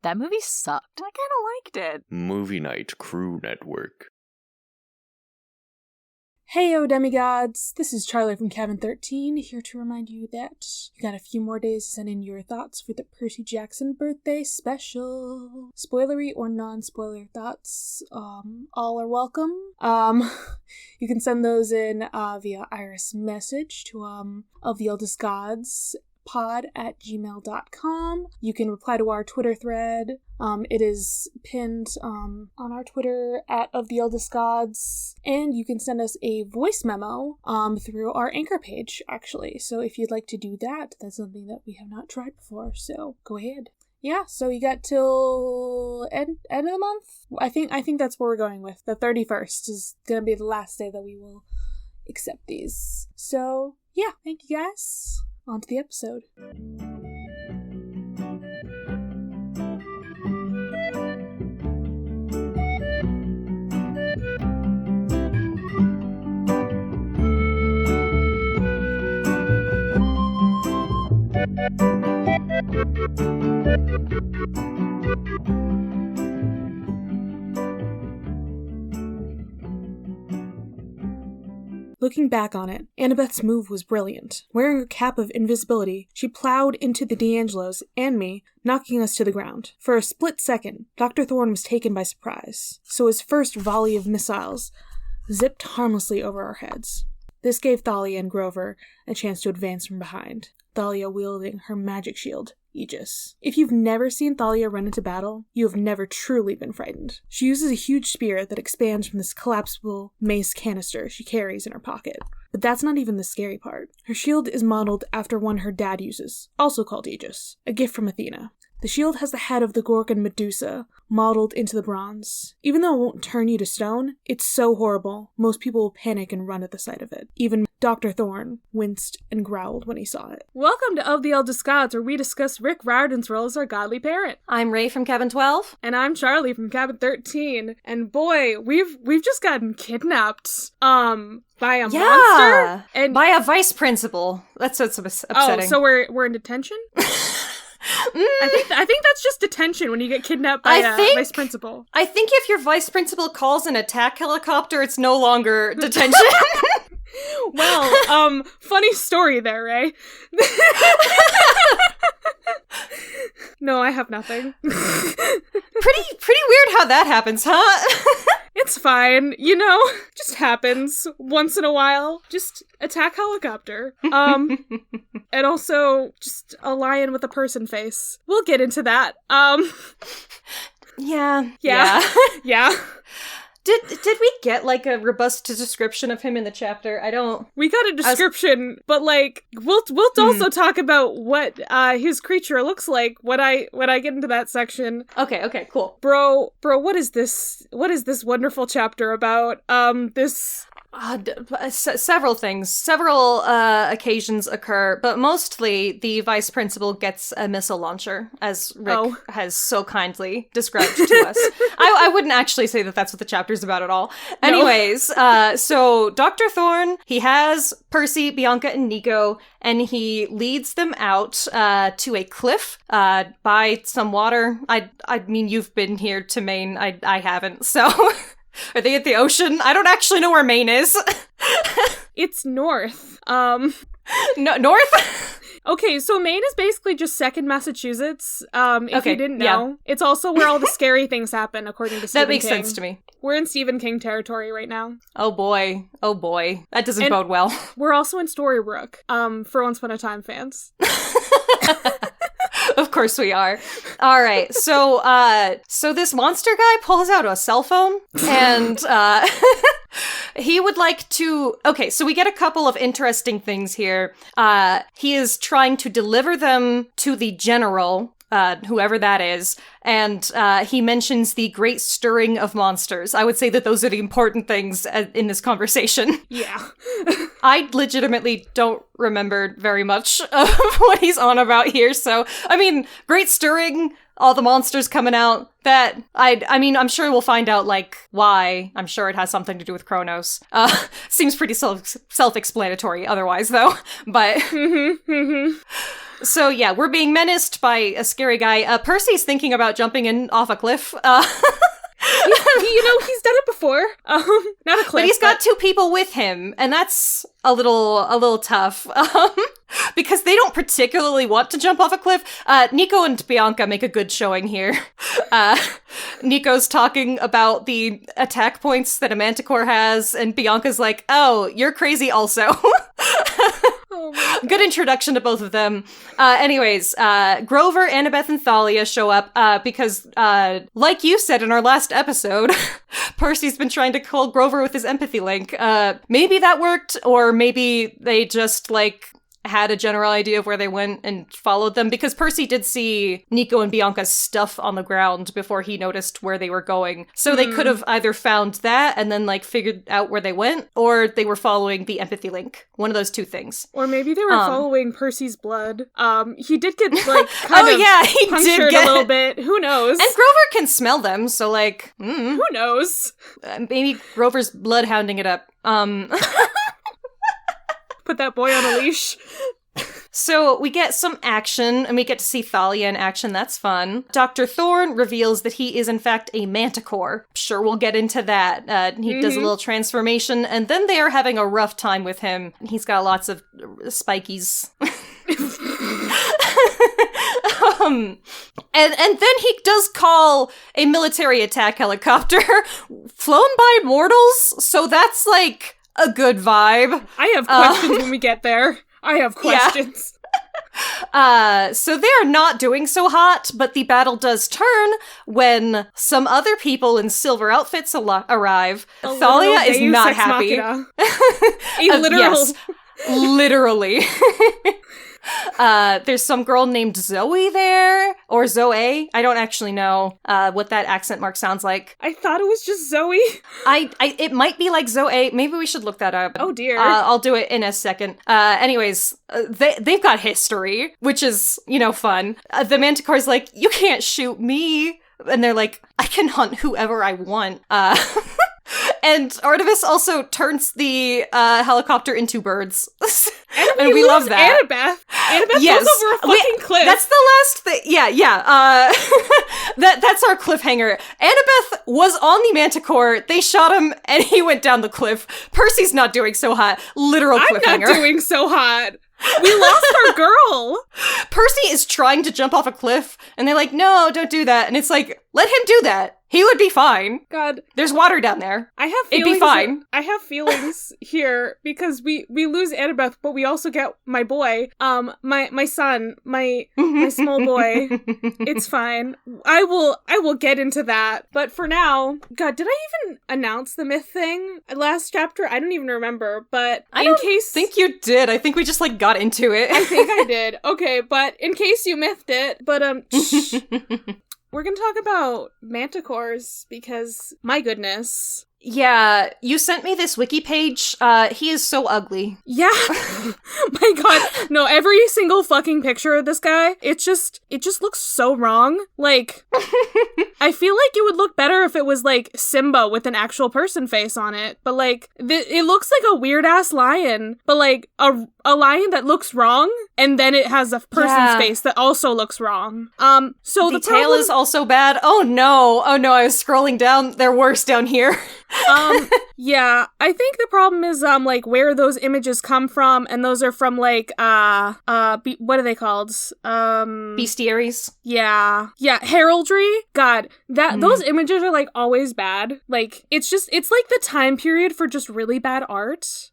That movie sucked. I kind of liked it. Movie Night Crew Network. Heyo demigods, this is Charlie from Cabin 13, here to remind you that you got a few more days to send in your thoughts for the Percy Jackson birthday special. Spoilery or non-spoiler thoughts, all are welcome. You can send those in via Iris message to of the Eldest Gods pod@gmail.com. You can reply to our Twitter thread. It is pinned on our Twitter @of the Eldest Gods, and you can send us a voice memo through our Anchor page, actually. So if you'd like to do that, that's something that we have not tried before, so go ahead. Yeah, so you got till end of the month? I think that's where we're going with. The 31st is gonna be the last day that we will accept these. So yeah, thank you guys. On to the episode. Looking back on it, Annabeth's move was brilliant. Wearing her cap of invisibility, she plowed into the D'Angelos and me, knocking us to the ground. For a split second, Dr. Thorne was taken by surprise, so his first volley of missiles zipped harmlessly over our heads. This gave Thalia and Grover a chance to advance from behind, Thalia wielding her magic shield, Aegis. If you've never seen Thalia run into battle, you have never truly been frightened. She uses a huge spear that expands from this collapsible mace canister she carries in her pocket. But that's not even the scary part. Her shield is modeled after one her dad uses, also called Aegis, a gift from Athena. The shield has the head of the Gorgon Medusa modeled into the bronze. Even though it won't turn you to stone, it's so horrible, most people will panic and run at the sight of it. Even Dr. Thorne winced and growled when he saw it. Welcome to Of the Eldest Gods, where we discuss Rick Riordan's role as our godly parent. I'm Ray from Cabin 12. And I'm Charlie from Cabin 13. And boy, we've just gotten kidnapped. By a monster? And by a vice principal. That's what's upsetting. Oh, so we're in detention? I think that's just detention when you get kidnapped by a vice principal. I think if your vice principal calls an attack helicopter, it's no longer detention. Well, funny story there, Ray. No, I have nothing. Pretty weird how that happens, huh? It's fine, just happens once in a while. Just attack helicopter. And also just a lion with a person face. We'll get into that. Yeah. Yeah. Did we get, like, a robust description of him in the chapter? We got a description, but, like, we'll also talk about what his creature looks like when I get into that section. Okay, cool. Bro, what is this? What is this wonderful chapter about? This... Several things. Several occasions occur, but mostly the vice principal gets a missile launcher, as Rick has so kindly described to us. I wouldn't actually say that that's what the chapter's about at all. No. Anyways, so Dr. Thorne, he has Percy, Bianca, and Nico, and he leads them out to a cliff by some water. I mean, you've been here to Maine. I haven't, so... Are they at the ocean? I don't actually know where Maine is. It's north. No, north? Okay, so Maine is basically just second Massachusetts, if you didn't know. Yeah. It's also where all the scary things happen, according to Stephen King. That makes sense to me. We're in Stephen King territory right now. Oh boy. That doesn't bode well. We're also in Storybrooke, for Once Upon a Time fans. Of course we are. All right. So this monster guy pulls out a cell phone and he would like to... Okay, so we get a couple of interesting things here. He is trying to deliver them to the general, whoever that is, and he mentions the great stirring of monsters. I would say that those are the important things in this conversation. Yeah. I legitimately don't remember very much of what he's on about here, so, I mean, great stirring, all the monsters coming out, that, I mean, I'm sure we'll find out, like, why. I'm sure it has something to do with Kronos. Seems pretty self-explanatory otherwise, though, but... So yeah, we're being menaced by a scary guy. Percy's thinking about jumping in off a cliff. He's done it before. Not a cliff, but he's got two people with him, and that's a little tough. Because they don't particularly want to jump off a cliff. Nico and Bianca make a good showing here. Nico's talking about the attack points that a manticore has, and Bianca's like, "Oh, you're crazy also." Good introduction to both of them. Anyways, Grover, Annabeth, and Thalia show up because, like you said in our last episode, Percy's been trying to call Grover with his empathy link. Maybe that worked, or maybe they just, had a general idea of where they went and followed them, because Percy did see Nico and Bianca's stuff on the ground before he noticed where they were going. So they could have either found that and then figured out where they went, or they were following the empathy link. One of those two things. Or maybe they were following Percy's blood. He did get he punctured a little bit. Who knows? And Grover can smell them, so who knows? Maybe Grover's bloodhounding it up. Put that boy on a leash. So we get some action, and we get to see Thalia in action. That's fun. Dr. Thorne reveals that he is, in fact, a manticore. Sure, we'll get into that. He does a little transformation, and then they are having a rough time with him. He's got lots of spikies. And then he does call a military attack helicopter flown by mortals, so that's, a good vibe. I have questions when we get there. I have questions. Yeah. So they're not doing so hot, but the battle does turn when some other people in silver outfits arrive. Thalia is not happy. A literal... Yes, literally. There's some girl named Zoe there, or Zoe. I don't actually know what that accent mark sounds like. I thought it was just Zoe. It might be like Zoe. Maybe we should look that up. Oh dear. I'll do it in a second. Anyways, they've got history, which is, fun. The Manticore's like, "You can't shoot me," and they're like, "I can hunt whoever I want." And Artemis also turns the helicopter into birds. And we love that. Annabeth goes over a fucking cliff. That's the last thing. Yeah. That's our cliffhanger. Annabeth was on the Manticore. They shot him, and he went down the cliff. Percy's not doing so hot. Literal cliffhanger. I'm not doing so hot. We lost our girl. Percy is trying to jump off a cliff, and they're like, "No, don't do that." And it's like, let him do that. He would be fine. God. There's water down there. I have feelings. It'd be fine. I have feelings here because we lose Annabeth, but we also get my boy, my son, my small boy. It's fine. I will get into that. But for now, God, did I even announce the myth thing last chapter? I don't even remember, but I think you did. I think we just got into it. I think I did. Okay, but in case you mythed it, but we're gonna talk about manticores because, my goodness. Yeah, you sent me this wiki page. He is so ugly. Yeah. My God. No, every single fucking picture of this guy, it just looks so wrong. I feel like it would look better if it was Simba with an actual person face on it. But it looks like a weird ass lion, but a lion that looks wrong, and then it has a person's face that also looks wrong. So the tail is also bad. Oh no, I was scrolling down. They're worse down here. Yeah, I think the problem is, where those images come from, and those are from, what are they called? Bestiaries? Yeah, heraldry? God, those images are, always bad. It's the time period for just really bad art.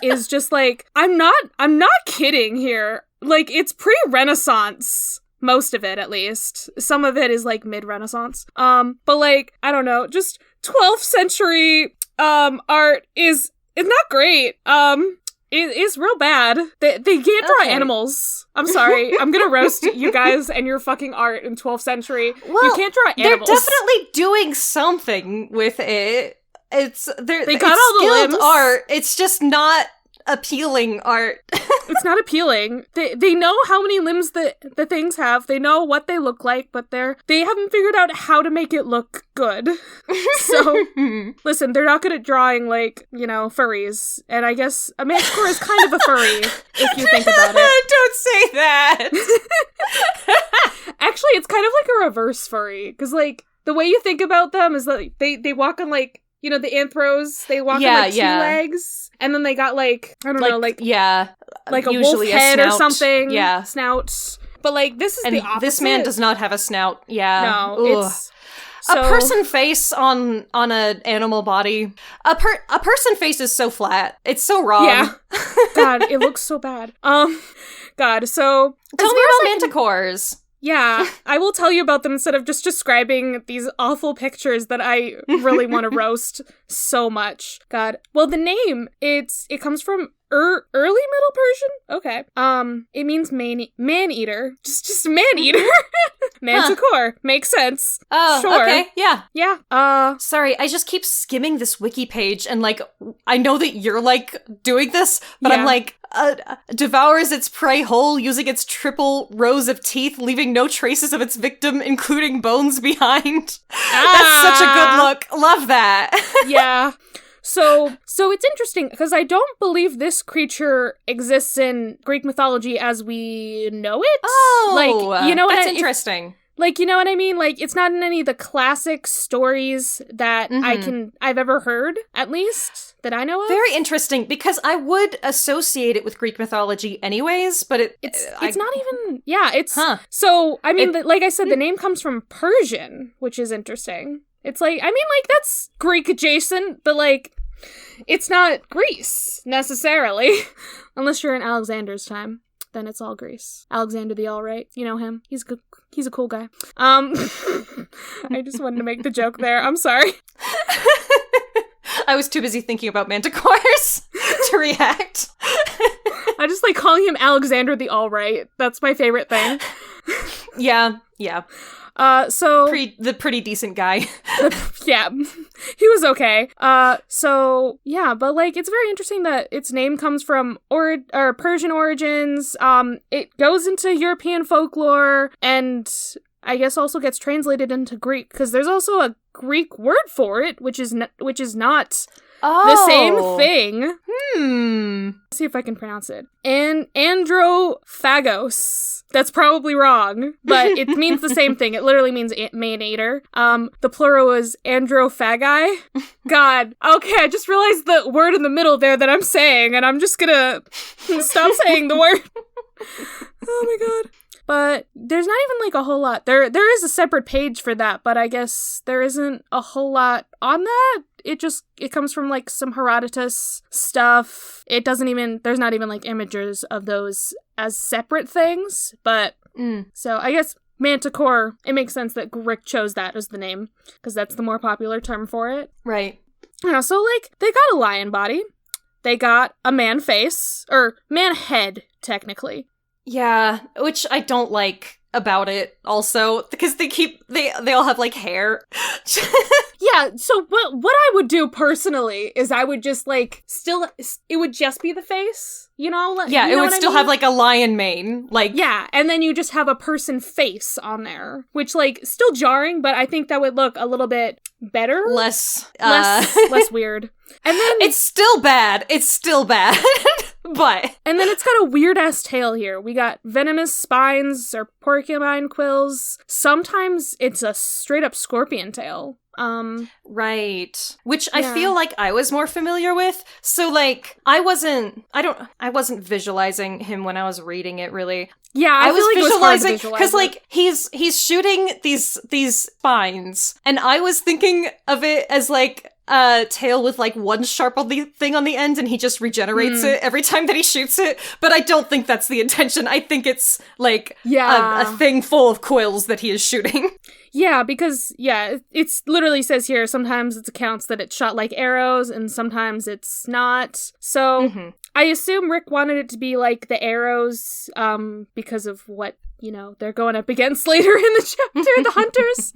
Is just, I'm not kidding here. It's pre-Renaissance. Most of it, at least. Some of it is, mid-Renaissance. But, I don't know, just 12th century, art is not great. It's real bad. They can't draw animals. I'm sorry. I'm gonna roast you guys and your fucking art in 12th century. Well, you can't draw animals. They're definitely doing something with it. They got all the skilled limbs. art. It's just not appealing art. It's not appealing. They know how many limbs the things have. They know what they look like, but they haven't figured out how to make it look good. So, listen, they're not good at drawing, like, furries. And I guess a manticore is kind of a furry, if you think about it. Don't say that! Actually, it's kind of like a reverse furry. Because, like, the way you think about them is that they walk on, like, the anthros, they walk on, like, two legs. And then they got, like, I don't know, like... Yeah. Like a wolf head or something. Yeah. Snout. But, like, this is the opposite. This man does not have a snout. Yeah. No, it's... So, a person face on an animal body. A person face is so flat. It's so wrong. Yeah. God, it looks so bad. God, so... Tell me about manticores. Yeah, I will tell you about them instead of just describing these awful pictures that I really want to roast so much. God. Well, the name, it comes from early Middle Persian? Okay. It means man-eater. Just man-eater. Manticore. Makes sense. Oh, sure. Okay, yeah. Yeah. Sorry, I just keep skimming this wiki page and, like, I know that you're, like, doing this, but I'm like, devours its prey whole, using its triple rows of teeth, leaving no traces of its victim, including bones behind. That's such a good look. Love that. Yeah. So it's interesting, because I don't believe this creature exists in Greek mythology as we know it. Oh, like, that's interesting. Like, you know what I mean? Like, it's not in any of the classic stories that I've ever heard, at least, that I know of. Very interesting, because I would associate it with Greek mythology anyways, but it's not even... Yeah, it's... Huh. So, I mean, like I said, the name comes from Persian, which is interesting. It's like, I mean, like, that's Greek adjacent, but, like, it's not Greece, necessarily. Unless you're in Alexander's time. Then it's all Greece. Alexander the All-Right. You know him. He's good. He's a cool guy. I just wanted to make the joke there. I'm sorry. I was too busy thinking about manticores to react. I just like calling him Alexander the All-Right. That's my favorite thing. Yeah. So... the pretty decent guy. Yeah. He was okay. So, yeah, but, like, it's very interesting that its name comes from Persian origins. It goes into European folklore, and I guess also gets translated into Greek, because there's also a Greek word for it, which is not the same thing. Let's see if I can pronounce it. Androphagos. That's probably wrong, but it means the same thing. It literally means man-eater. The plural is androphagi. God. Okay, I just realized the word in the middle there that I'm saying, and I'm just gonna stop saying the word. Oh my god. But there's not even, like, a whole lot. There is a separate page for that, but I guess there isn't a whole lot on that. It comes from, like, some Herodotus stuff. There's not even, like, images of those as separate things, but, so I guess manticore, it makes sense that Rick chose that as the name, because that's the more popular term for it. Right. So, like, they got a lion body. They got a man face, or man head, technically. Yeah, which I don't like about it also, because they all have, like, hair. Yeah, so what I would do personally is I would just, like, it would just be the face, you know? Yeah, it would still have, like, a lion mane, like... Yeah, and then you just have a person face on there, which, like, still jarring, but I think that would look a little bit better. Less weird. And then... It's still bad. But... And then it's got a weird-ass tail here. We got venomous spines or porcupine quills. Sometimes it's a straight-up scorpion tail. Right. Which I feel like I was more familiar with. So, like, I wasn't visualizing him when I was reading it, really. Yeah, I feel like visualizing, because, like, he's shooting these spines, and I was thinking of it as, like, a tail with, like, one sharp thing on the end, and he just regenerates it every time that he shoots it, but I don't think that's the intention. I think it's, like, a thing full of quills that he is shooting. Yeah, because, it literally says here, sometimes it accounts that it's shot like arrows, and sometimes it's not. So, I assume Rick wanted it to be like the arrows, because of what, they're going up against later in the chapter, the hunters.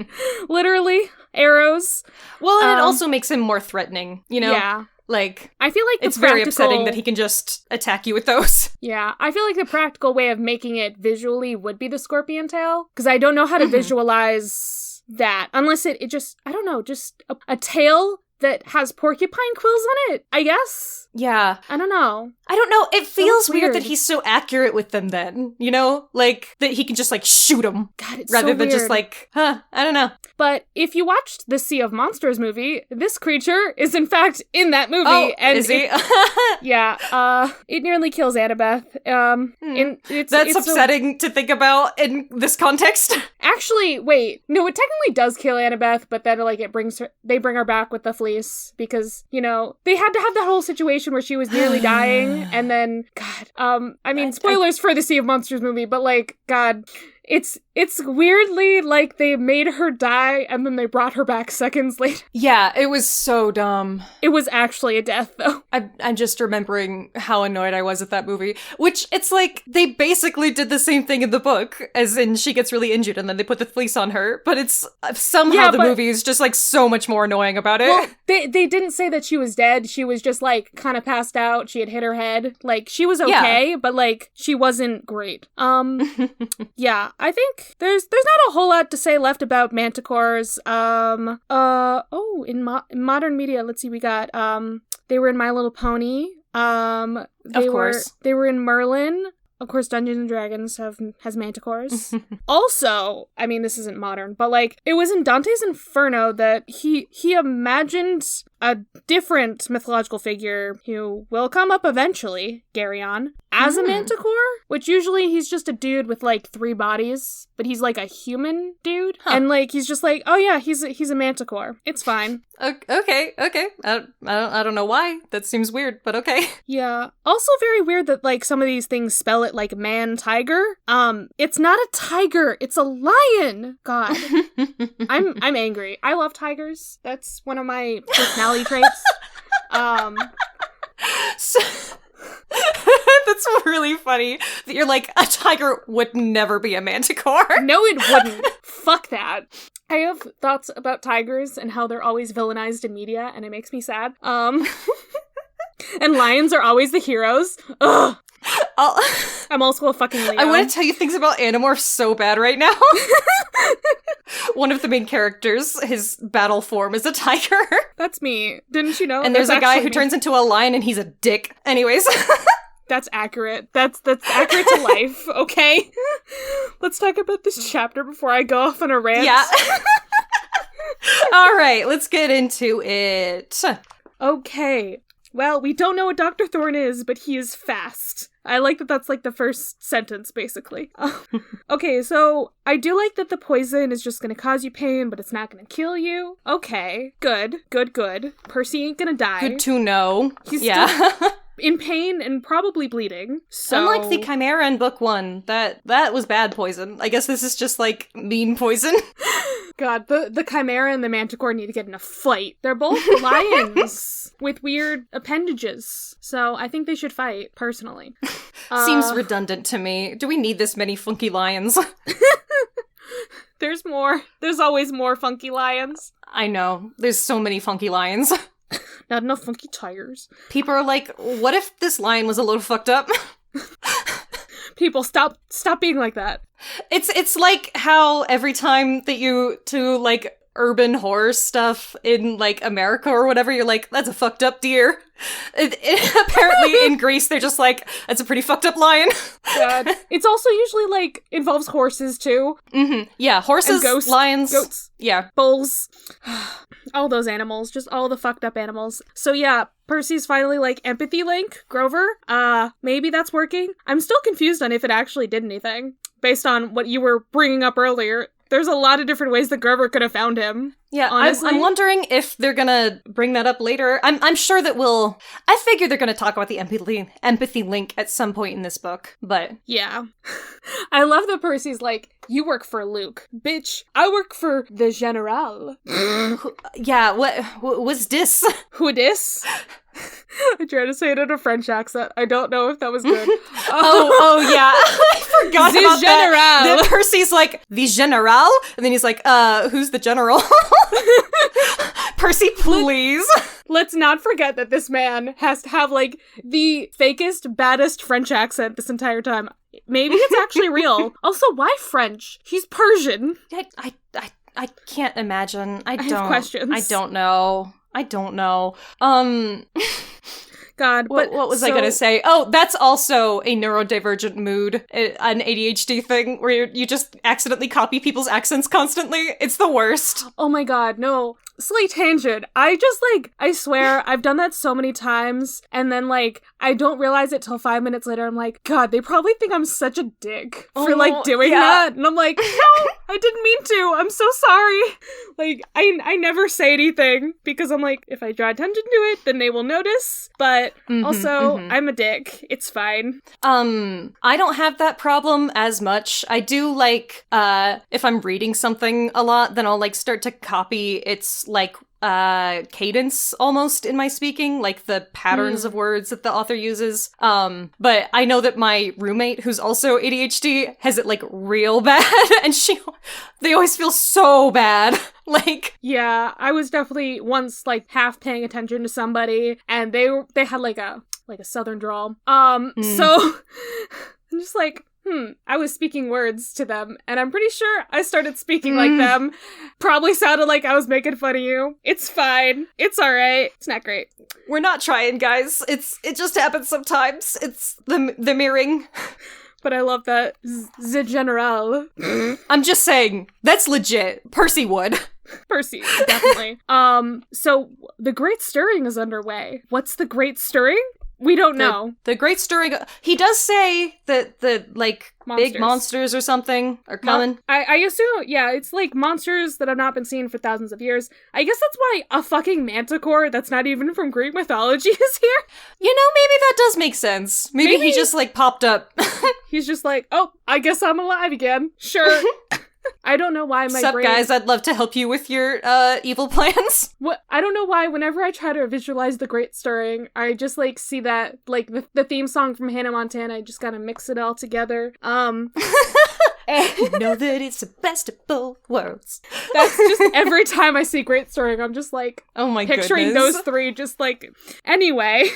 Literally, arrows. Well, and it also makes him more threatening, Yeah. Like, I feel like it's very upsetting that he can just attack you with those. Yeah, I feel like the practical way of making it visually would be the scorpion tail, because I don't know how to visualize that, unless it just, I don't know, just a tail that has porcupine quills on it, I guess? Yeah. I don't know. It feels weird that he's so accurate with them then, you know? Like, that he can just, like, shoot them. God, it's rather so than weird. just, like, I don't know. But if you watched the Sea of Monsters movie, this creature is in fact in that movie. Oh, and is he? It nearly kills Annabeth. That's upsetting to think about in this context. Actually, wait. No, it technically does kill Annabeth, but then, like, they bring her back with the fleece because, you know, they had to have that whole situation where she was nearly dying, and then, God, I mean, spoilers for the Sea of Monsters movie, but, like, God, it's weirdly like they made her die and then they brought her back seconds later. Yeah, it was so dumb. It was actually a death, though. I'm just remembering how annoyed I was at that movie, which it's like they basically did the same thing in the book, as in she gets really injured and then they put the fleece on her, but it's somehow the movie is just like so much more annoying about it. Well, they didn't say that she was dead. She was just like kind of passed out. She had hit her head. Like, she was okay, but like she wasn't great. Yeah, I think there's not a whole lot to say left about manticores. In modern media, let's see, we got they were in My Little Pony. They were in Merlin. Of course, Dungeons and Dragons has manticores. Also, I mean, this isn't modern, but like, it was in Dante's Inferno that he imagined a different mythological figure who will come up eventually, Geryon, as a manticore, which usually he's just a dude with like 3 bodies, but he's like a human dude. And like, he's just like, oh yeah, he's a manticore. It's fine. Okay. I don't know why. That seems weird, but okay. Yeah. Also very weird that like some of these things spell it like man tiger. It's not a tiger, it's a lion. God. I'm angry. I love tigers. That's one of my personality traits. That's really funny that you're like, a tiger would never be a manticore. No, it wouldn't. Fuck that. I have thoughts about tigers and how they're always villainized in media, and it makes me sad. And lions are always the heroes. Ugh. I'm also a fucking Leo. I want to tell you things about Animorphs so bad right now. One of the main characters, his battle form is a tiger. That's me. Didn't you know? And there's a guy who turns into a lion and he's a dick. Anyways. That's accurate. That's accurate to life, okay? Let's talk about this chapter before I go off on a rant. Yeah. All right, let's get into it. Okay. Well, we don't know what Dr. Thorne is, but he is fast. I like that that's like the first sentence, basically. Okay, so I do like that the poison is just gonna cause you pain, but it's not gonna kill you. Okay, good. Percy ain't gonna die. Good to know. He's still in pain and probably bleeding. So unlike the Chimera in book 1, that was bad poison. I guess this is just like mean poison. God, the Chimera and the Manticore need to get in a fight. They're both lions with weird appendages, so I think they should fight, personally. Seems redundant to me. Do we need this many funky lions? There's more. There's always more funky lions. I know. There's so many funky lions. Not enough funky tigers. People are like, what if this lion was a little fucked up? People, stop being like that. It's like how every time that you do like urban horror stuff in like America or whatever, you're like, that's a fucked up deer. Apparently in Greece, they're just like, that's a pretty fucked up lion. God. It's also usually like involves horses too. Mm-hmm. Yeah, horses, and ghosts, lions, goats, yeah, bulls. All those animals, just all the fucked up animals. So yeah, Percy's finally like, empathy link, Grover. Maybe that's working. I'm still confused on if it actually did anything. Based on what you were bringing up earlier, there's a lot of different ways that Grover could have found him. Yeah, I'm wondering if they're gonna bring that up later. I'm sure that I figure they're gonna talk about the empathy link at some point in this book, but... Yeah. I love that Percy's like, you work for Luke. Bitch, I work for the General. Yeah, what was this? Who dis? I tried to say it in a French accent. I don't know if that was good. Oh yeah. I forgot about that. Then Percy's like, the General? And then he's like, who's the general? Percy, please. Let's not forget that this man has to have, like, the fakest, baddest French accent this entire time. Maybe it's actually real. Also, why French? He's Persian. I can't imagine. I have questions. I don't know. God, but what was I going to say? Oh, that's also a neurodivergent mood, an ADHD thing where you just accidentally copy people's accents constantly. It's the worst. Oh my God, no. Slight tangent. I swear, I've done that so many times, and then, like, I don't realize it till 5 minutes later. I'm like, God, they probably think I'm such a dick for, like, doing that. And I'm like, no, I didn't mean to. I'm so sorry. Like, I never say anything because I'm like, if I draw attention to it, then they will notice. But also, I'm a dick. It's fine. I don't have that problem as much. I do, like, if I'm reading something a lot, then I'll, like, start to copy its, like, cadence almost in my speaking, like the patterns of words that the author uses. But I know that my roommate, who's also ADHD, has it, like, real bad, and they always feel so bad. Like, yeah, I was definitely once, like, half paying attention to somebody, and they had like a southern drawl. So I'm just like, I was speaking words to them, and I'm pretty sure I started speaking like them. Probably sounded like I was making fun of you. It's fine. It's alright. It's not great. We're not trying, guys. It just happens sometimes. It's the mirroring. But I love that. The general. I'm just saying, that's legit. Percy would. Percy, definitely. So the Great Stirring is underway. What's the Great Stirring? We don't know. The Great Stirring. He does say that the, like, monsters. Big monsters or something are coming. I assume, yeah, it's like monsters that have not been seen for thousands of years. I guess that's why a fucking manticore that's not even from Greek mythology is here. You know, maybe that does make sense. Maybe he just, like, popped up. He's just like, oh, I guess I'm alive again. Sure. I don't know why my Sup, brain... guys, I'd love to help you with your evil plans. I don't know why whenever I try to visualize the Great Stirring, I just, like, see that, like, the theme song from Hannah Montana, I just gotta mix it all together. You know that it's the best of both worlds. That's just every time I see Great Stirring, I'm just, like, oh my picturing goodness. those three, just, like... Anyway,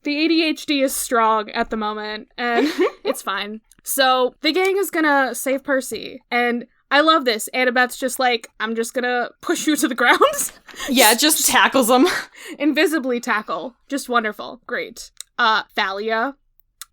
the ADHD is strong at the moment, and it's fine. So, the gang is gonna save Percy, and I love this. Annabeth's just like, I'm just gonna push you to the ground. Yeah, just tackles him. Invisibly tackle. Just wonderful. Great. Thalia.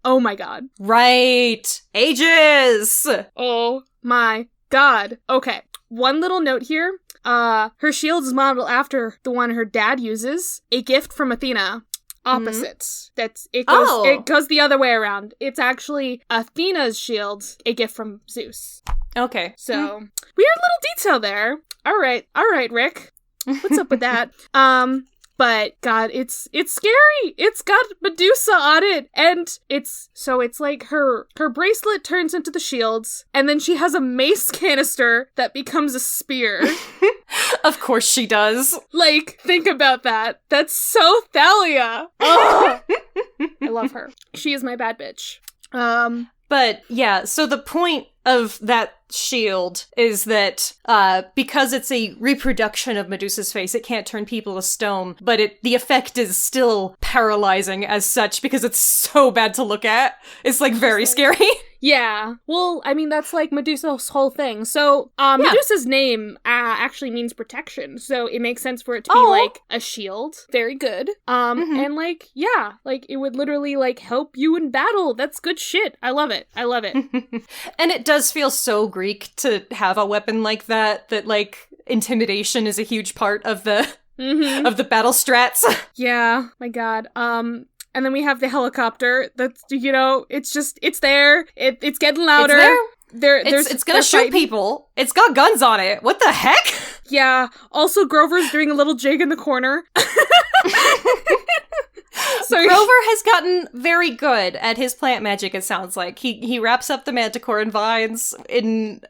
Oh my god. Right. Ages! Oh my god. Okay. One little note here. Her shield is modeled after the one her dad uses. A gift from Athena. Opposites. It goes the other way around. It's actually Athena's shield, a gift from Zeus. Okay. So, weird little detail there. All right, Rick. What's up with that? But God, it's scary. It's got Medusa on it, and it's like her bracelet turns into the shields, and then she has a mace canister that becomes a spear. Of course she does. Like, think about that. That's so Thalia. I love her. She is my bad bitch. But yeah, so the point of that shield is that because it's a reproduction of Medusa's face, it can't turn people to stone, but the effect is still paralyzing as such because it's so bad to look at. It's, like, very scary. Yeah. Well, I mean, that's, like, Medusa's whole thing. So, Medusa's name actually means protection, so it makes sense for it to be, like, a shield. Very good. And, like, yeah, like, it would literally, like, help you in battle. That's good shit. I love it. And it does feel so Greek to have a weapon like that, like, intimidation is a huge part of the of the battle strats. Yeah, my god. And then we have the helicopter that's, you know, it's there. It's getting louder. It's gonna shoot people. It's got guns on it. What the heck? Yeah. Also, Grover's doing a little jig in the corner. So Grover has gotten very good at his plant magic, it sounds like. He wraps up the manticore in vines in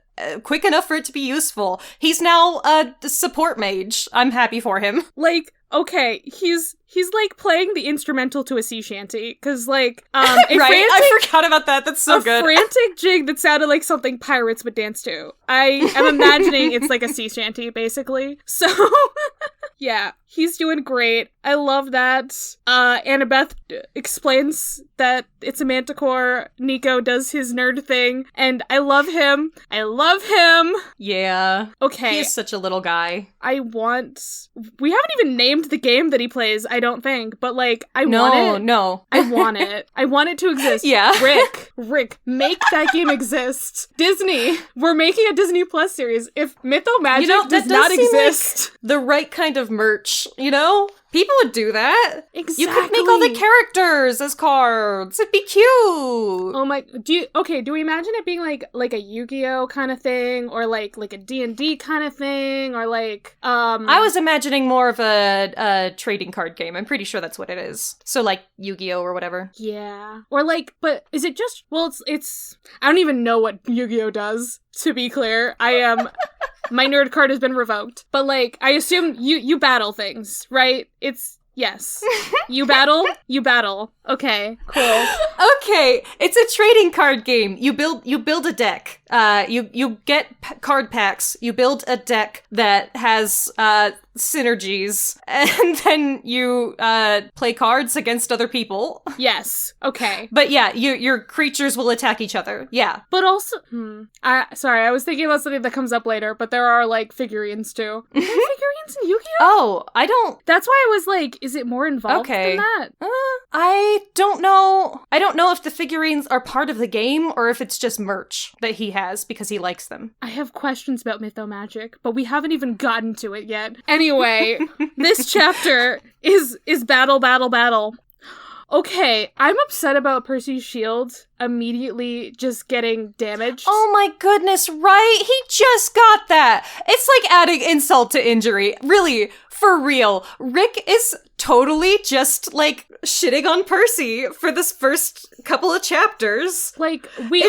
quick enough for it to be useful. He's now a support mage. I'm happy for him. Like, okay, he's like playing the instrumental to a sea shanty, because like right, I forgot about that. That's so good. A frantic jig that sounded like something pirates would dance to. I am imagining it's like a sea shanty, basically. So Yeah, he's doing great. I love that. Annabeth explains that it's a manticore. Nico does his nerd thing, and I love him. Yeah. Okay. He's such a little guy. We haven't even named the game that he plays, I don't think, but like, I want it. No. I want it. I want it to exist. Yeah. Rick, make that game exist. Disney, we're making a Disney Plus series. If Mythomagic does not exist. Like the right kind of merch, you know? People would do that. Exactly. You could make all the characters as cards. It'd be cute. Oh my, do we imagine it being like a Yu-Gi-Oh kind of thing, or like a D&D kind of thing, or like I was imagining more of a trading card game. I'm pretty sure that's what it is. So like Yu-Gi-Oh or whatever. Yeah. Or like, but is it just, well, it's I don't even know what Yu-Gi-Oh does, to be clear. My nerd card has been revoked. But like, I assume you battle things, right? Yes. You battle. Okay, cool. Okay, it's a trading card game. You build a deck. You get card packs. You build a deck that has synergies, and then you play cards against other people. Yes. Okay. But yeah, your creatures will attack each other. Yeah. But also, sorry, I was thinking about something that comes up later, but there are like figurines too. Are there figurines in Yu-Gi-Oh? Oh, I don't. That's why I was like, is it more involved than that? I don't know. I don't know if the figurines are part of the game or if it's just merch that he has because he likes them. I have questions about Mythomagic, but we haven't even gotten to it yet. Anyway, this chapter is battle. Okay, I'm upset about Percy's shield immediately just getting damaged. Oh my goodness, right? He just got that. It's like adding insult to injury. Really, for real. Rick is totally just like shitting on Percy for this first couple of chapters. Like, we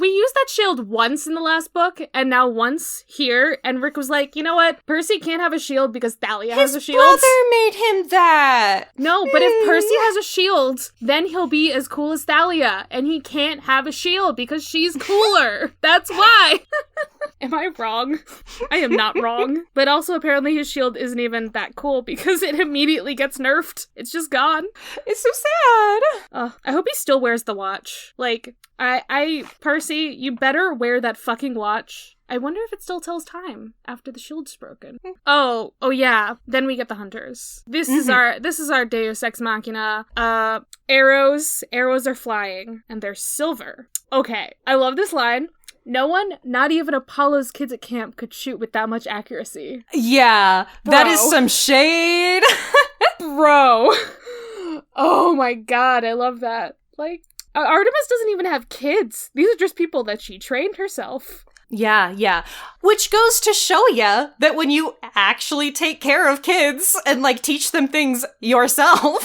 used that shield once in the last book, and now once here, and Rick was like, you know what? Percy can't have a shield because Thalia has a shield. His brother made him that! No, but if Percy has a shield, then he'll be as cool as Thalia, and he can't have a shield because she's cooler. That's why! Am I wrong? I am not wrong. But also, apparently his shield isn't even that cool because it immediately gets nerfed. It's just gone. It's so sad! I hope he still wears the watch. Like, Percy, you better wear that fucking watch. I wonder if it still tells time after the shield's broken. Oh yeah. Then we get the hunters. This is our Deus Ex Machina. Arrows are flying, and they're silver. Okay, I love this line. No one, not even Apollo's kids at camp, could shoot with that much accuracy. Yeah, Bro. That is some shade. Bro. Oh my god, I love that. Like, Artemis doesn't even have kids. These are just people that she trained herself. Yeah. Which goes to show ya that when you actually take care of kids and, like, teach them things yourself,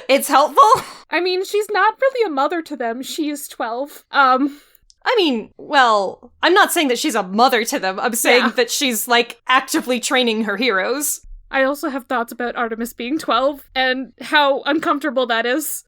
it's helpful. I mean, she's not really a mother to them. She is 12. I mean, well, I'm not saying that she's a mother to them. I'm saying that she's, like, actively training her heroes. I also have thoughts about Artemis being 12 and how uncomfortable that is.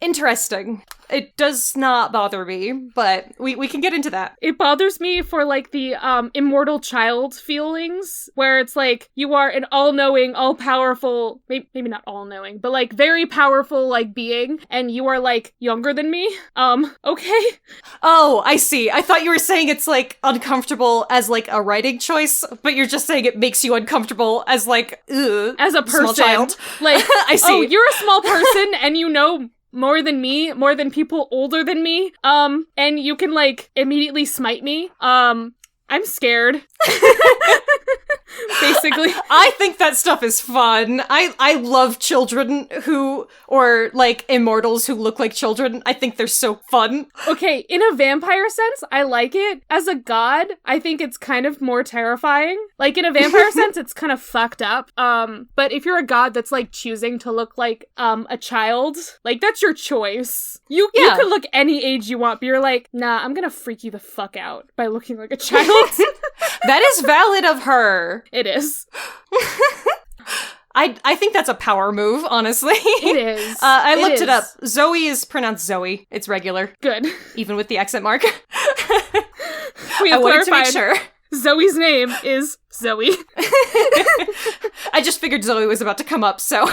Interesting. It does not bother me, but we can get into that. It bothers me for, like, the immortal child feelings, where it's like, you are an all-knowing, all-powerful, maybe not all-knowing, but, like, very powerful, like, being, and you are, like, younger than me. Okay. Oh, I see. I thought you were saying it's, like, uncomfortable as, like, a writing choice, but you're just saying it makes you uncomfortable as, like, as a person. Small child. Like, I see. Oh, you're a small person, and you know more than me, more than people older than me, and you can, like, immediately smite me. I'm scared. Basically. I think that stuff is fun. I love children or like immortals who look like children. I think they're so fun. Okay, in a vampire sense, I like it. As a god, I think it's kind of more terrifying. Like, in a vampire sense, it's kind of fucked up. But if you're a god that's, like, choosing to look like, a child, like, that's your choice. You can look any age you want, but you're like, nah, I'm gonna freak you the fuck out by looking like a child. That is valid of her. It is. I think that's a power move, honestly. It is. I looked it up. Zoe is pronounced Zoe. It's regular. Good. Even with the accent mark. We have I wanted clarified. to make sure. Zoe's name is Zoe. I just figured Zoe was about to come up, so...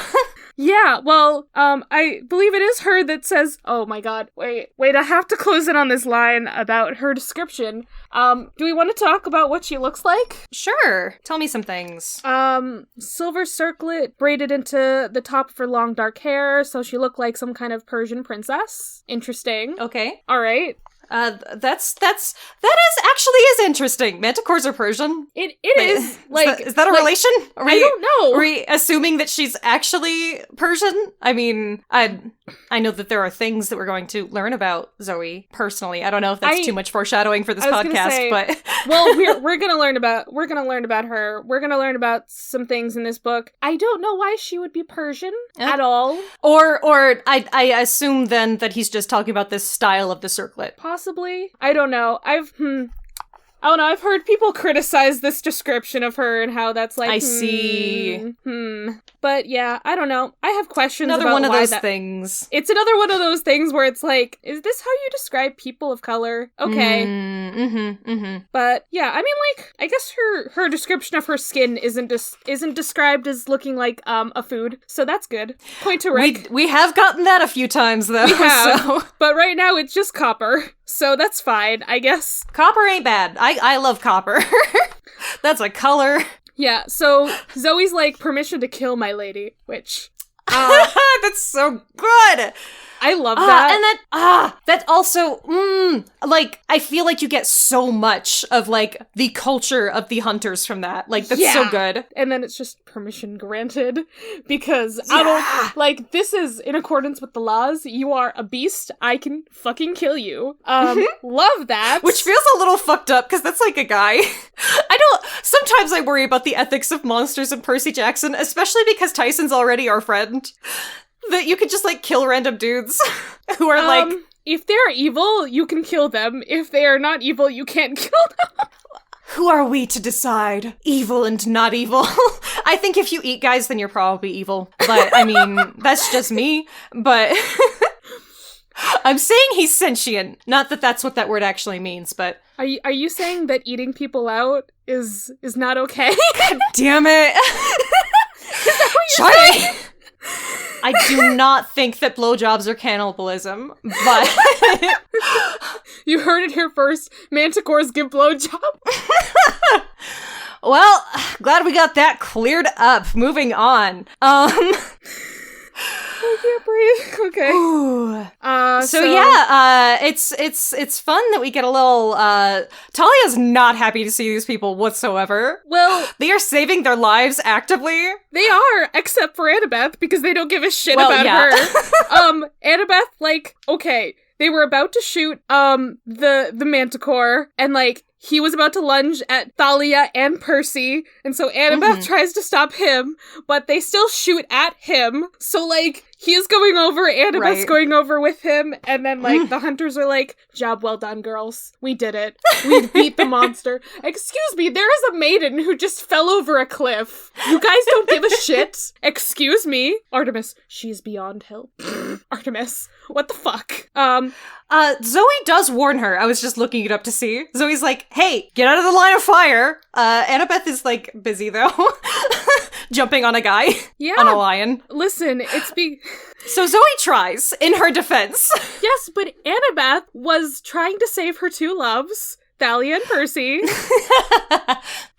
Yeah, well, I believe it is her that says, oh my god, wait, I have to close in on this line about her description. Do we want to talk about what she looks like? Sure, tell me some things. Silver circlet braided into the top of her long dark hair, so she looked like some kind of Persian princess. Interesting. Okay. Alright. That is interesting. Manticores are Persian. It is. Is that a relation? I don't know. Are we assuming that she's actually Persian? I mean, I know that there are things that we're going to learn about Zoe personally. I don't know if that's too much foreshadowing for this podcast, but well, we're gonna learn about her. We're gonna learn about some things in this book. I don't know why she would be Persian at all. Or I assume then that he's just talking about this style of the circlet. Possibly. I don't know. I've heard people criticize this description of her and how that's like, I see. But yeah, I don't know. I have questions about another one of why those things. It's another one of those things where it's like, is this how you describe people of color? Okay. But yeah, I mean, like, I guess her description of her skin isn't described as looking like a food, so that's good. Point to Rick. We have gotten that a few times though. We have, so. But right now it's just copper, so that's fine, I guess. Copper ain't bad. I love copper. That's a color. Yeah, so Zoe's like, permission to kill my lady, which... That's so good! I love that. And that also, like, I feel like you get so much of, like, the culture of the hunters from that. Like, that's so good. And then it's just permission granted, because I don't, like, this is in accordance with the laws. You are a beast. I can fucking kill you. Love that. Which feels a little fucked up, because that's like a guy. Sometimes I worry about the ethics of monsters and Percy Jackson, especially because Tyson's already our friend. That you could just, like, kill random dudes who are, like... If they're evil, you can kill them. If they are not evil, you can't kill them. Who are we to decide? Evil and not evil? I think if you eat guys, then you're probably evil. But, I mean, that's just me. But... I'm saying he's sentient. Not that that's what that word actually means, but... Are you saying that eating people out is not okay? God damn it! Is that what you're saying? I do not think that blowjobs are cannibalism, but... You heard it here first. Manticores give blowjob. Well, glad we got that cleared up. Moving on. I can't breathe. Okay. So yeah, it's fun that we get a little, Talia's not happy to see these people whatsoever. Well, they are saving their lives actively. They are, except for Annabeth, because they don't give a shit about her. Annabeth, like, okay, they were about to shoot, the Manticore, and, like, he was about to lunge at Thalia and Percy, and so Annabeth tries to stop him, but they still shoot at him. So, like, he is going over, Annabeth's going over with him, and then, like, the hunters are like, job well done, girls. We did it. We beat the monster. Excuse me, there is a maiden who just fell over a cliff. You guys don't give a shit. Excuse me. Artemis, she's beyond help. Artemis, what the fuck? Zoe does warn her. I was just looking it up to see. Zoe's like, hey, get out of the line of fire. Annabeth is, like, busy, though. Jumping on a guy. Yeah. On a lion. Listen, So Zoe tries, in her defense. Yes, but Annabeth was trying to save her two loves, Thalia and Percy.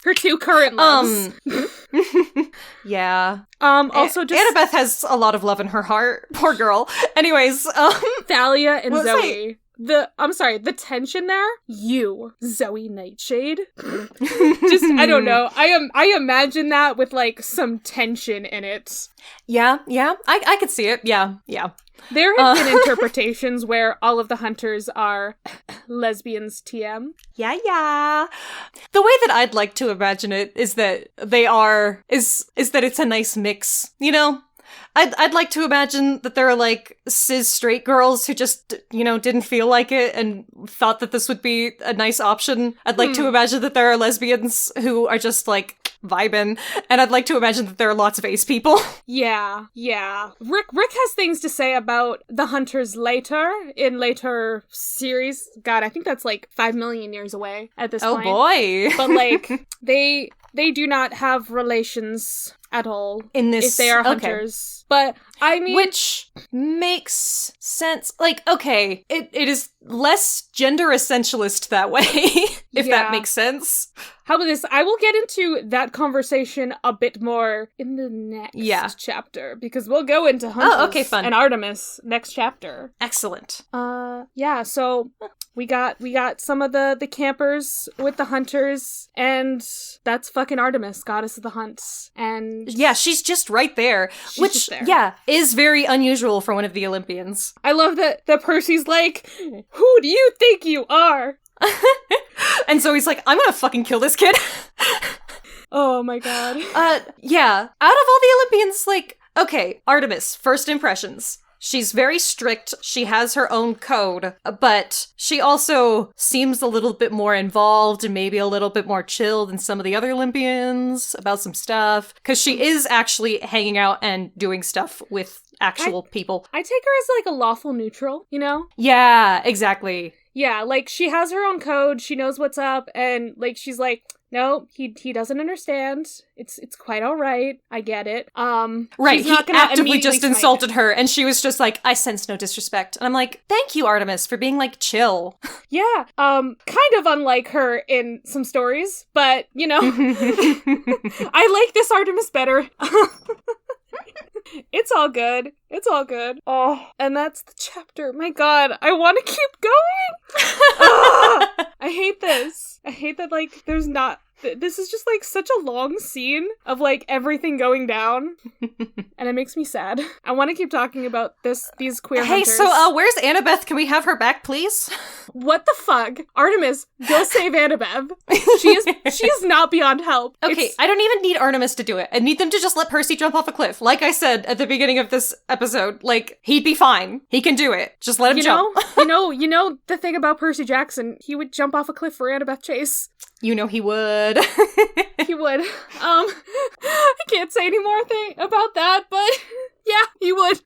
Her two current loves. Yeah. Also just... Annabeth has a lot of love in her heart. Poor girl. Anyways, Thalia and Zoe. The tension there, Zoe Nightshade. Just, I don't know. I imagine that with, like, some tension in it. Yeah, I could see it. Yeah. There have been interpretations where all of the hunters are lesbians TM. Yeah. The way that I'd like to imagine it is that they are, is that it's a nice mix, you know? I'd like to imagine that there are, like, cis straight girls who just, you know, didn't feel like it and thought that this would be a nice option. I'd like to imagine that there are lesbians who are just like, vibing. And I'd like to imagine that there are lots of ace people. Yeah. Rick has things to say about the Hunters later, in later series. God, I think that's like 5 million years away at this point. Oh boy. But like, they do not have relations at all in this, if they are hunters. Okay. But I mean, which makes sense. Like, okay, it is less gender essentialist that way, if that makes sense. How about this? I will get into that conversation a bit more in the next chapter, because we'll go into Hunters fun. and Artemis next chapter. Excellent. So we got some of the campers with the Hunters, and that's fucking Artemis, goddess of the hunts. And yeah, she's just right there, which is very unusual for one of the Olympians. I love that Percy's like, who do you think you are? And so he's like, I'm gonna fucking kill this kid. Oh my god. Out of all the Olympians, like, okay, Artemis, first impressions. She's very strict, she has her own code, but she also seems a little bit more involved and maybe a little bit more chill than some of the other Olympians about some stuff, because she is actually hanging out and doing stuff with actual people. I take her as like a lawful neutral, you know? Yeah, exactly. Yeah, like, she has her own code, she knows what's up, and, like, she's like, no, he doesn't understand. It's quite all right. I get it. Right, he actively just insulted her, and she was just like, I sense no disrespect. And I'm like, thank you, Artemis, for being, like, chill. Yeah, kind of unlike her in some stories, but, you know, I like this Artemis better. It's all good. It's all good. Oh, and that's the chapter. My god, I want to keep going. I hate this. I hate that, like, there's not... This is just, like, such a long scene of, like, everything going down. And it makes me sad. I want to keep talking about these queer hunters. Hey, so, where's Annabeth? Can we have her back, please? What the fuck? Artemis, go save Annabeth. She is not beyond help. Okay, I don't even need Artemis to do it. I need them to just let Percy jump off a cliff. Like I said at the beginning of this episode, like, he'd be fine. He can do it. Just let him jump. You know the thing about Percy Jackson, he would jump off a cliff for Annabeth Chase. You know he would. He would. I can't say any more about that, but yeah, he would.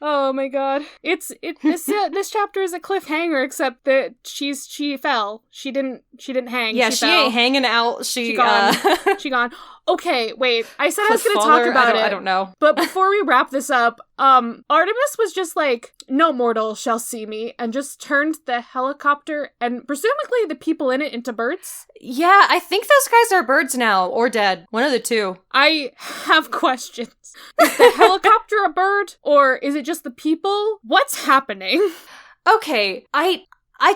Oh my god. This chapter is a cliffhanger, except that she fell. She didn't hang. Yeah, she ain't hanging out. She gone. She gone. Okay, wait. I said I was going to talk about it. I don't know. But before we wrap this up, Artemis was just like, no mortal shall see me, and just turned the helicopter and presumably the people in it into birds. Yeah, I think those guys are birds now, or dead. One of the two. I have questions. Is the helicopter a bird, or is it just the people? What's happening? Okay, I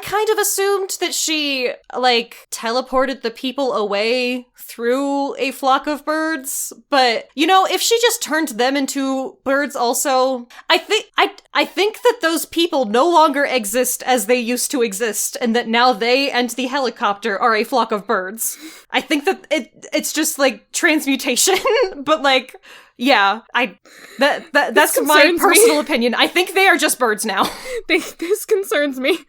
kind of assumed that she, like, teleported the people away through a flock of birds, but, you know, if she just turned them into birds also, I think that those people no longer exist as they used to exist, and that now they and the helicopter are a flock of birds. I think that it's just, like, transmutation, but, like... Yeah, that's my personal opinion. I think they are just birds now. This concerns me.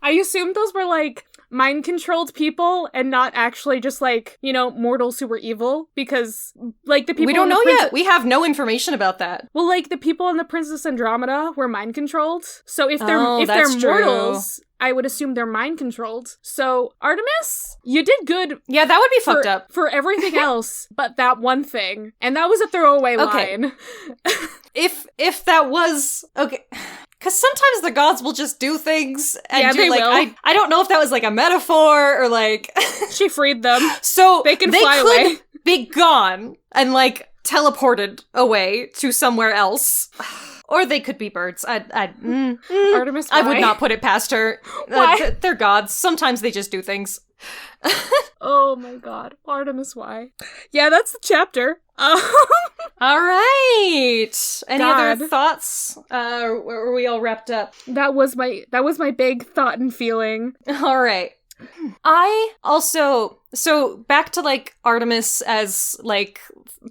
I assumed those were, like, mind-controlled people and not actually just, like, you know, mortals who were evil, because, like, the people... We don't know yet. We have no information about that. Well, like, the people in the Princess Andromeda were mind-controlled, so if they're mortals... I would assume they're mind-controlled. So, Artemis, you did good. Yeah, that would be fucked up. For everything else, but that one thing. And that was a throwaway line. If that was... Okay... Because sometimes the gods will just do things and they like, will. I don't know if that was like a metaphor or like... She freed them. So they can fly away. Be gone and like teleported away to somewhere else. Or they could be birds. Artemis, why? I would not put it past her. Why? They're gods. Sometimes they just do things. Oh my god. Artemis, why? Yeah, that's the chapter. All right. Any other thoughts? Were we all wrapped up? That was my big thought and feeling. All right. I also... So, back to, like, Artemis as, like,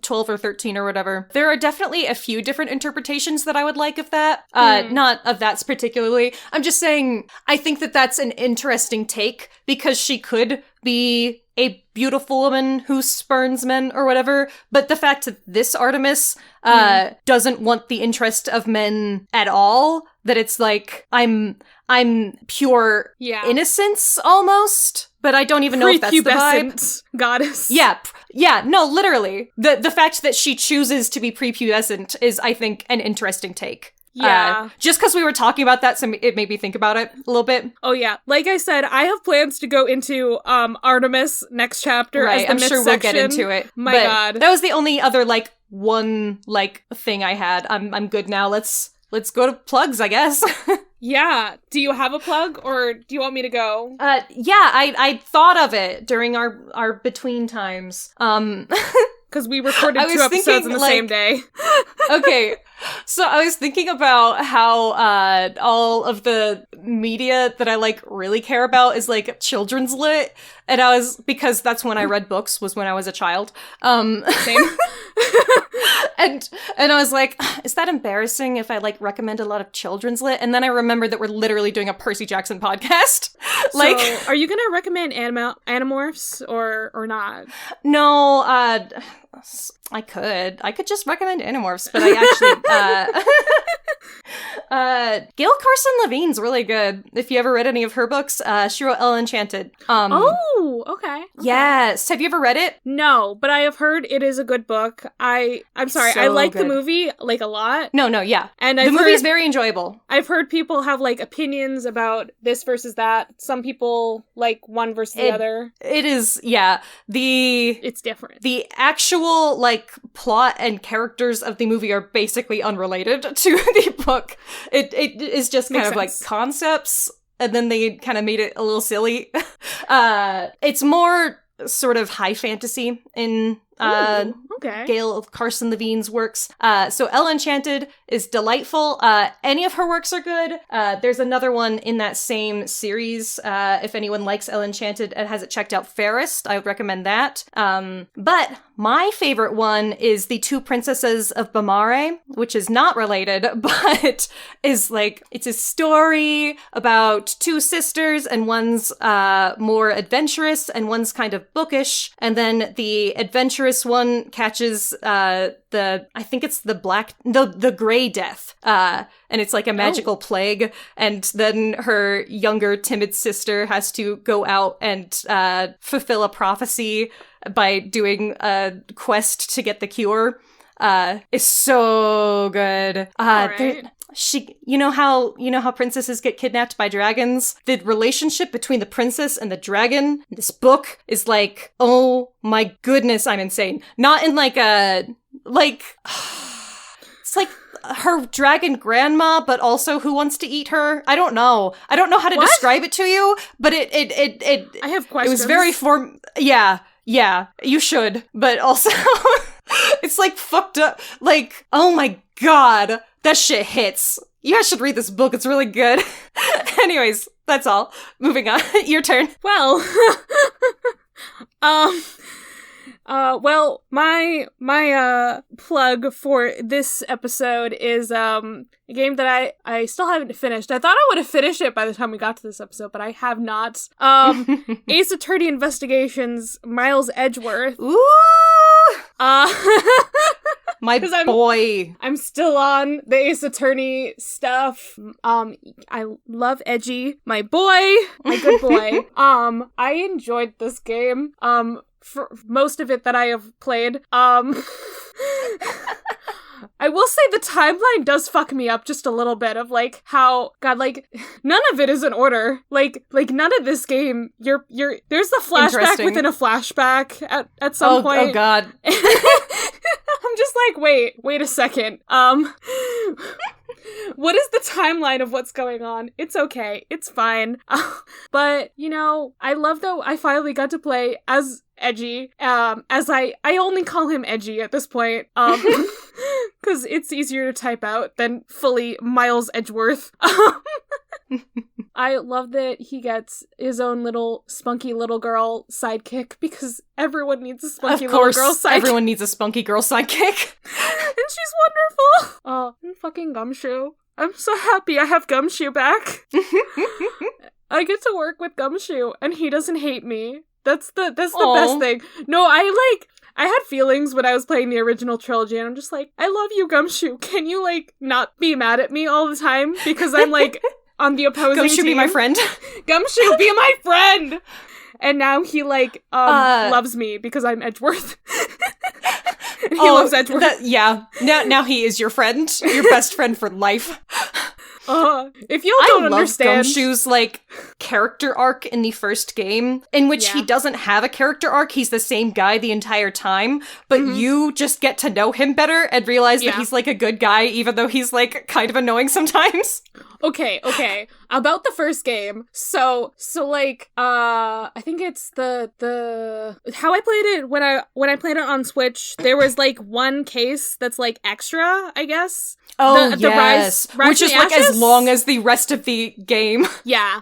12 or 13 or whatever. There are definitely a few different interpretations that I would like of that. Not of that particularly. I'm just saying, I think that that's an interesting take, because she could be a beautiful woman who spurns men or whatever, but the fact that this Artemis doesn't want the interest of men at all, that it's like, I'm pure innocence almost, but I don't even know if that's the vibe. Goddess. Yeah, no, literally. The fact that she chooses to be prepubescent is, I think, an interesting take. Yeah. Just because we were talking about that, so it made me think about it a little bit. Oh, yeah. Like I said, I have plans to go into Artemis next chapter. Right, as the I'm myth sure section. we'll get into it. My but God. That was the only other, one, thing I had. I'm good now. Let's go to plugs, I guess. Yeah. Do you have a plug, or do you want me to go? Yeah, I thought of it during our between times. Because we recorded 2 episodes in the same day. Okay, so I was thinking about how all of the media that I really care about is children's lit, and because that's when I read books, was when I was a child. Same. And I was like, is that embarrassing if I recommend a lot of children's lit? And then I remembered that we're literally doing a Percy Jackson podcast. So, are you gonna recommend Animorphs or not? No, I could just recommend Animorphs, but I actually Gail Carson Levine's really good. If you ever read any of her books, she wrote Elle Enchanted. Okay. Yes. Have you ever read it? No, but I have heard it is a good book. I'm sorry, I like the movie a lot. No, yeah. And the movie is very enjoyable. I've heard people have opinions about this versus that. Some people like one versus the other. It is, yeah. It's different. The actual plot and characters of the movie are basically unrelated to the book. It is just kind of concepts, and then they kind of made it a little silly. It's more sort of high fantasy in Gail Carson Levine's works. So Elle Enchanted is delightful. Any of her works are good. There's another one in that same series. If anyone likes Elle Enchanted and hasn't checked out Fairest, I would recommend that. But my favorite one is The Two Princesses of Bamarre, which is not related, but is it's a story about two sisters, and one's more adventurous and one's kind of bookish. And then the adventurous one catches I think it's the Grey Death, and it's a magical plague, and then her younger timid sister has to go out and fulfill a prophecy by doing a quest to get the cure. It's so good. Right. You know how princesses get kidnapped by dragons? The relationship between the princess and the dragon in this book is oh my goodness, I'm insane. Not in it's her dragon grandma, but also who wants to eat her? I don't know how to describe it to you, but it I have questions. It was very yeah, you should, but also it's fucked up. Oh my God, that shit hits. You guys should read this book. It's really good. Anyways, that's all. Moving on. Your turn. Well, well, my plug for this episode is a game that I still haven't finished. I thought I would have finished it by the time we got to this episode, but I have not. Ace Attorney Investigations, Miles Edgeworth. Ooh! My boy. I'm still on the Ace Attorney stuff. I love Edgy. My boy. My good boy. I enjoyed this game. For most of it that I have played. I will say the timeline does fuck me up just a little bit of how none of it is in order. None of this game. You're there's the flashback within a flashback at some point. Oh God. I'm just wait a second. What is the timeline of what's going on? It's okay. It's fine. But, I love that I finally got to play as Edgy, as I only call him Edgy at this point, because it's easier to type out than fully Miles Edgeworth. I love that he gets his own little spunky little girl sidekick, because everyone needs a spunky little girl sidekick. Everyone needs a spunky girl sidekick. And she's wonderful. Oh, and fucking Gumshoe. I'm so happy I have Gumshoe back. I get to work with Gumshoe, and he doesn't hate me. That's the best thing. No, I had feelings when I was playing the original trilogy, and I'm just like, I love you, Gumshoe. Can you, like, not be mad at me all the time? Because I'm, like, on the opposing Gumshoe, team. be my friend. Gumshoe, be my friend! And now he, like, loves me because I'm Edgeworth. He loves Edgeworth. Now he is your friend. Your best friend for life. If y'all don't understand, I love Gumshoe's, like, character arc in the first game, in which he doesn't have a character arc. He's the same guy the entire time, but you just get to know him better and realize that he's, like, a good guy, even though he's, like, kind of annoying sometimes. Okay. About the first game. So like, I think it's the how I played it when I played it on Switch, there was, like, one case that's, like, extra, I guess. Oh, the yes. Rise which is, like, as long as the rest of the game. Yeah.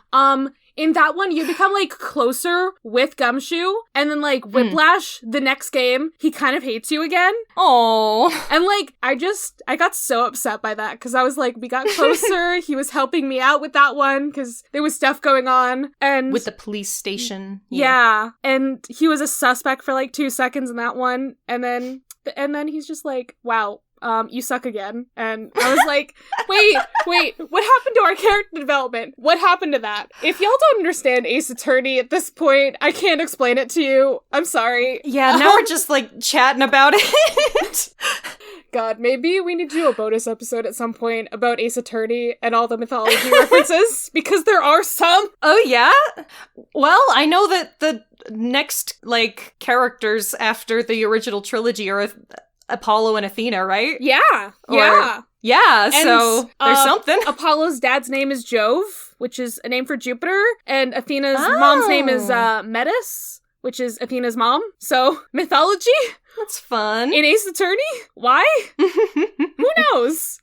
In that one, you become, like, closer with Gumshoe, and then, like, Whiplash, the next game, he kind of hates you again. Oh. And, like, I got so upset by that, because I was like, we got closer, he was helping me out with that one, because there was stuff going on, and... With the police station. Yeah, and he was a suspect for, like, 2 seconds in that one, and then he's just like, wow, you suck again. And I was like, wait, what happened to our character development? What happened to that? If y'all don't understand Ace Attorney at this point, I can't explain it to you. I'm sorry. Yeah, now we're just, like, chatting about it. God, maybe we need to do a bonus episode at some point about Ace Attorney and all the mythology references, because there are some. Oh, yeah? Well, I know that the next, like, characters after the original trilogy are Apollo and Athena, right? Yeah. Yeah, so there's something. Apollo's dad's name is Jove, which is a name for Jupiter, and Athena's mom's name is Metis, which is Athena's mom. So, mythology? That's fun. In Ace Attorney? Why? Who knows?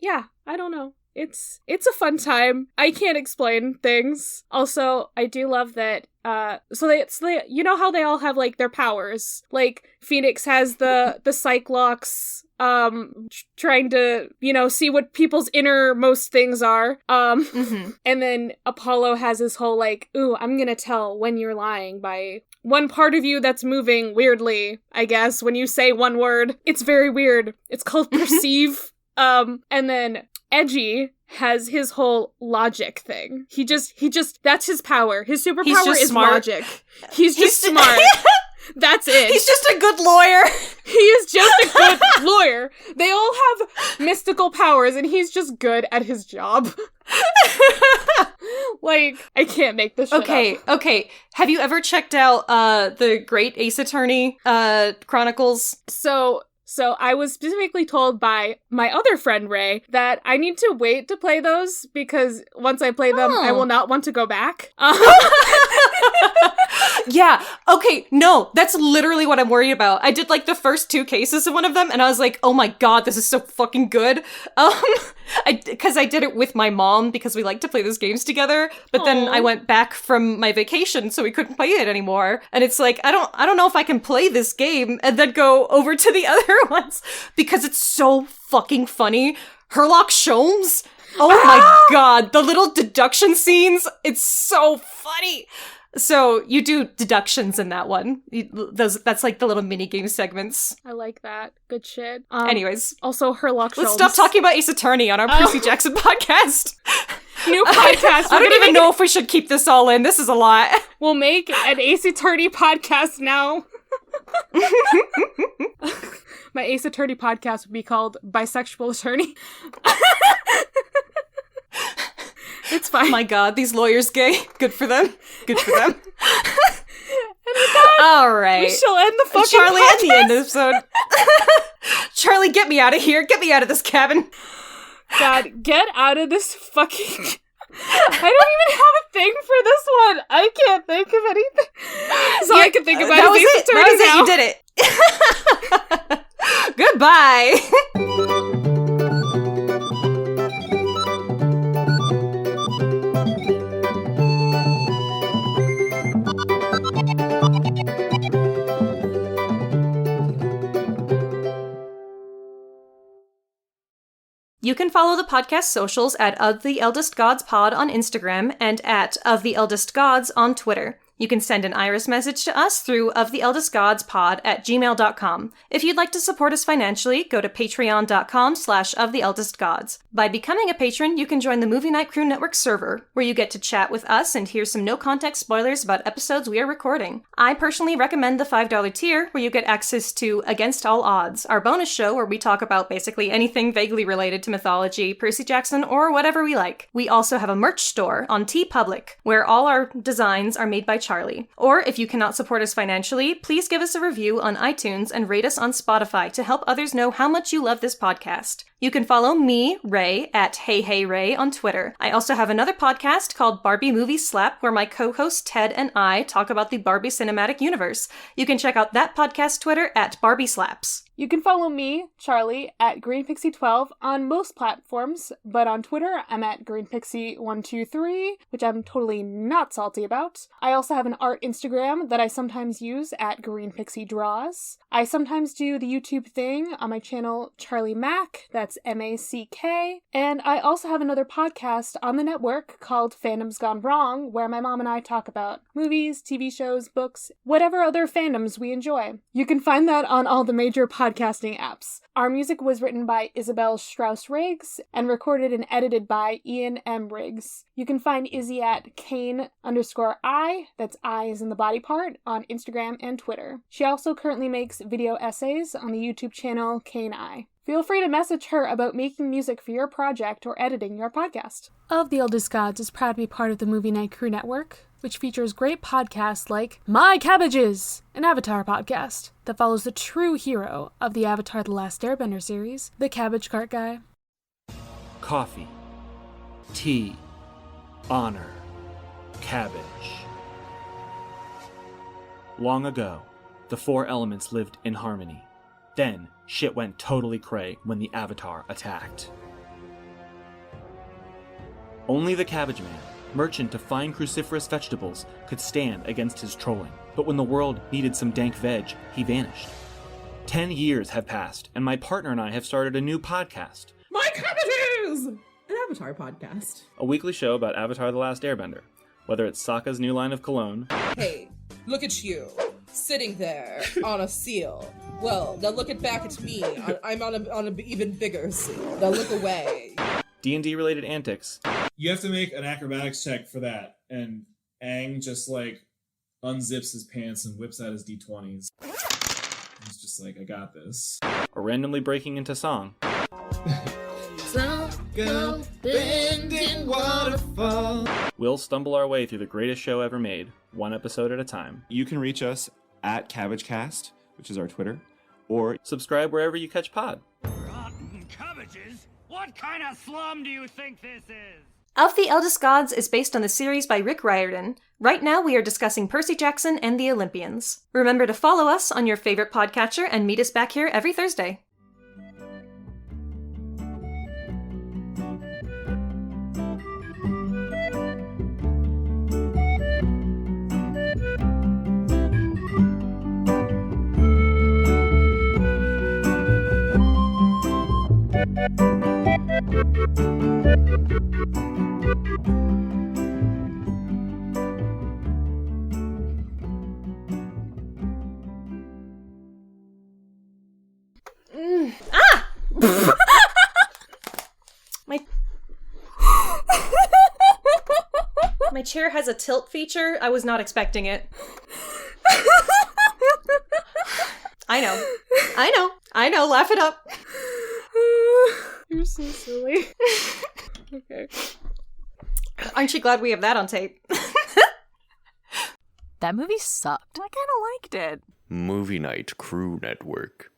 Yeah, I don't know. It's a fun time. I can't explain things. Also, I do love that, so they, you know how they all have, like, their powers? Like, Phoenix has the Cyclops, trying to, you know, see what people's innermost things are. And then Apollo has his whole, like, ooh, I'm gonna tell when you're lying by one part of you that's moving weirdly, I guess, when you say one word. It's very weird. It's called perceive. And then Edgy has his whole logic thing. He just, that's his power. His superpower is smart. Logic. He's just smart. That's it. He's just a good lawyer. He is just a good lawyer. They all have mystical powers, and he's just good at his job. Like, I can't make this shit up. Okay. Have you ever checked out the Great Ace Attorney Chronicles? So I was specifically told by my other friend, Ray, that I need to wait to play those because once I play them, I will not want to go back. Yeah. Okay. No, that's literally what I'm worried about. I did, like, the first 2 cases of one of them, and I was like, oh my god, this is so fucking good. Because I did it with my mom because we like to play those games together, but then I went back from my vacation, so we couldn't play it anymore. And it's like, I don't know if I can play this game and then go over to the other ones because it's so fucking funny. Sherlock Sholmes? Oh my god, the little deduction scenes, it's so funny. So you do deductions in that one. That's like the little mini game segments. I like that. Good shit. Anyways. Also, Sherlock Sholmes. Let's stop talking about Ace Attorney on our Percy Jackson podcast. New podcast. I don't even know if we should keep this all in. This is a lot. We'll make an Ace Attorney podcast now. My Ace Attorney podcast would be called Bisexual Attorney. It's fine. Oh my god, these lawyers gay. Good for them. Good for them. All right. We shall end the fucking Charlie, podcast. at the end of the episode. Charlie, get me out of here. Get me out of this cabin. God, get out of this fucking... I don't even have a thing for this one. I can't think of anything. So I can think about Ace Attorney now. You did it. Goodbye. You can follow the podcast socials at Of the Eldest Gods Pod on Instagram and at Of the Eldest Gods on Twitter. You can send an iris message to us through oftheeldestgodspod@gmail.com. If you'd like to support us financially, go to patreon.com/oftheeldestgods. By becoming a patron, you can join the Movie Night Crew Network server, where you get to chat with us and hear some no-context spoilers about episodes we are recording. I personally recommend the $5 tier, where you get access to Against All Odds, our bonus show where we talk about basically anything vaguely related to mythology, Percy Jackson, or whatever we like. We also have a merch store on TeePublic, where all our designs are made by Charlie. Or if you cannot support us financially, please give us a review on iTunes and rate us on Spotify to help others know how much you love this podcast. You can follow me, Ray, at HeyHeyRay on Twitter. I also have another podcast called Barbie Movie Slap, where my co-host Ted and I talk about the Barbie cinematic universe. You can check out that podcast Twitter at Barbie Slaps. You can follow me, Charlie, at GreenPixie12 on most platforms, but on Twitter, I'm at GreenPixie123, which I'm totally not salty about. I also have an art Instagram that I sometimes use at GreenPixieDraws. I sometimes do the YouTube thing on my channel, Charlie Mack, that's MACK, and I also have another podcast on the network called Fandoms Gone Wrong, where my mom and I talk about movies, TV shows, books, whatever other fandoms we enjoy. You can find that on all the major podcasting apps. Our music was written by Isabel Strauss-Riggs and recorded and edited by Ian M. Riggs. You can find Izzy at Kane_I, that's I as in the body part, on Instagram and Twitter. She also currently makes video essays on the YouTube channel Kane I. Feel free to message her about making music for your project or editing your podcast. Of the Eldest Gods is proud to be part of the Movie Night Crew Network, which features great podcasts like My Cabbages, an Avatar podcast that follows the true hero of the Avatar The Last Airbender series, the Cabbage Cart Guy. Coffee, tea, honor, cabbage. Long ago, the four elements lived in harmony. Then, shit went totally cray when the Avatar attacked. Only the Cabbage Man, merchant of fine cruciferous vegetables, could stand against his trolling. But when the world needed some dank veg, he vanished. 10 years have passed, and my partner and I have started a new podcast. My Cabbages! An Avatar podcast. A weekly show about Avatar The Last Airbender. Whether it's Sokka's new line of cologne... Hey, look at you, sitting there on a seal. Well, now look back at me. I'm on an even bigger seal. Now look away. D&D related antics. You have to make an acrobatics check for that, and Aang just unzips his pants and whips out his D20s. He's just like, I got this. Or randomly breaking into song. Go bending waterfall. We'll stumble our way through the greatest show ever made, one episode at a time. You can reach us at CabbageCast, which is our Twitter, or subscribe wherever you catch pod. Rotten cabbages? What kind of slum do you think this is? Of the Eldest Gods is based on the series by Rick Riordan. Right now we are discussing Percy Jackson and the Olympians. Remember to follow us on your favorite podcatcher and meet us back here every Thursday. My chair has a tilt feature. I was not expecting it. I know. Laugh it up. You're so silly. Okay. Aren't you glad we have that on tape? That movie sucked. I kind of liked it. Movie Night Crew Network.